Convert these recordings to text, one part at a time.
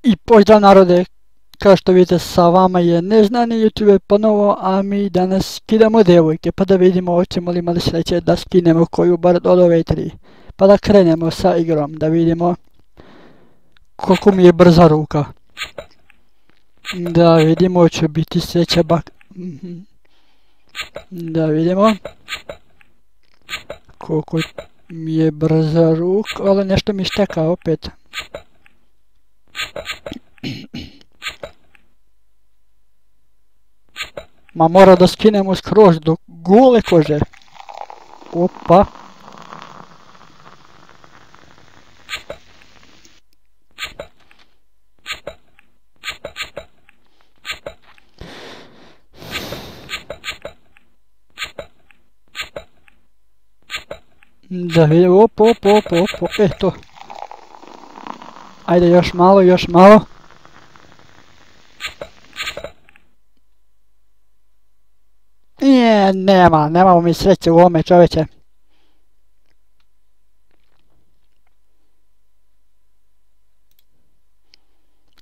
I pozdrav narode, kao što vidite sa vama je neznani YouTuber ponovo, a mi danas skidamo devojke, pa da vidimo hoćemo li imali sreće da skinemo koju bar od ove tri. Pa da krenemo sa igrom, da vidimo koliko mi je brza ruka. Da vidimo, će biti sreća Da vidimo koliko mi je brza ruka, ali nešto mi šteka opet. Ma mora da skinemo skroz do gole kože. Opa. Da vidimo, op, eto. Ajde još malo, još malo. Nemamo mi sreće u ovome, čoveče.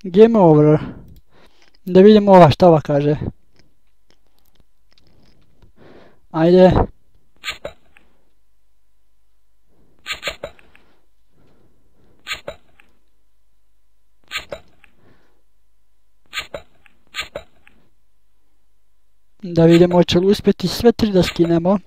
Game over. Da vidimo ova šta ova kaže. Ajde. Da vidimo hoće li uspjeti sve tri da skinemo.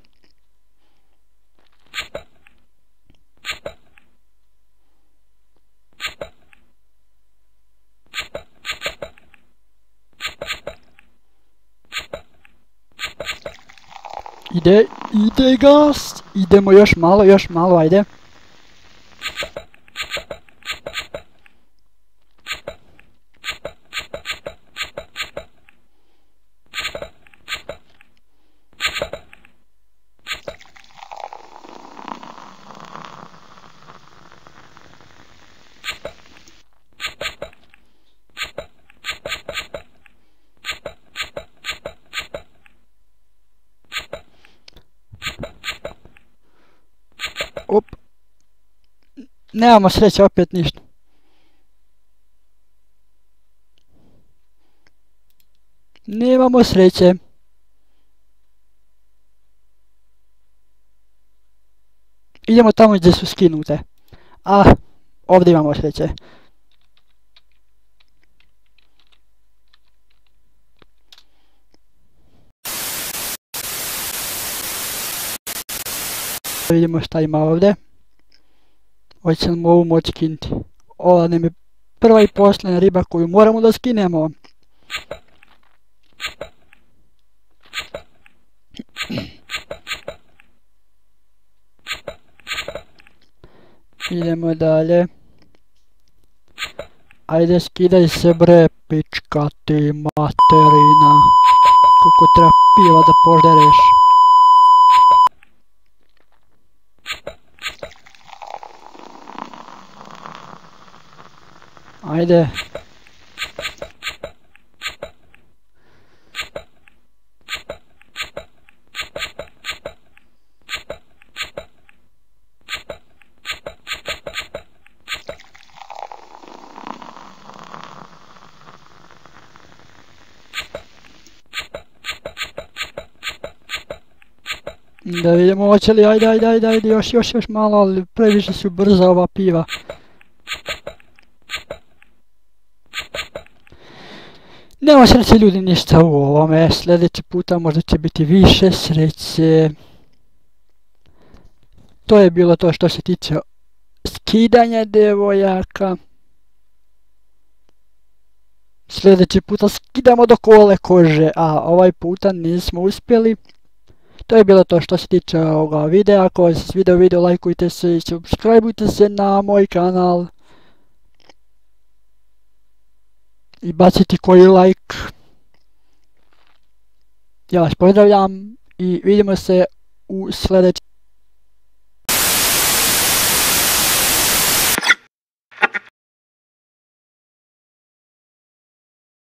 Ide gas. Idemo još malo, ajde. Op. Nemamo sreće, opet ništa. Nemamo sreće. Idemo tamo gdje su skinute. Ovdje imamo sreće. Vidimo šta ima ovdje. Hoćemo ovu moći skinuti. Ova nam je prva i posljednja riba koju moramo da skinemo. Idemo dalje. Ajde skidaj se bre, pička ti materina. Kako treba piva da poždereš. Ajde. Da vidimo hoće li, ajde, još malo, ali previše su brza ova piva. Nema sreće ljudi ništa u ovome, sljedeći puta možda će biti više sreće. To je bilo to što se tiče skidanja devojaka. Sljedeći puta skidamo do gole kože, a ovaj puta nismo uspjeli. To je bilo to što se tiče ovoga videa. Ako vam se svidio video, lajkujte se i subscribeujte se na moj kanal. I baciti koji like. Ja vas pozdravljam i vidimo se u sljedećem.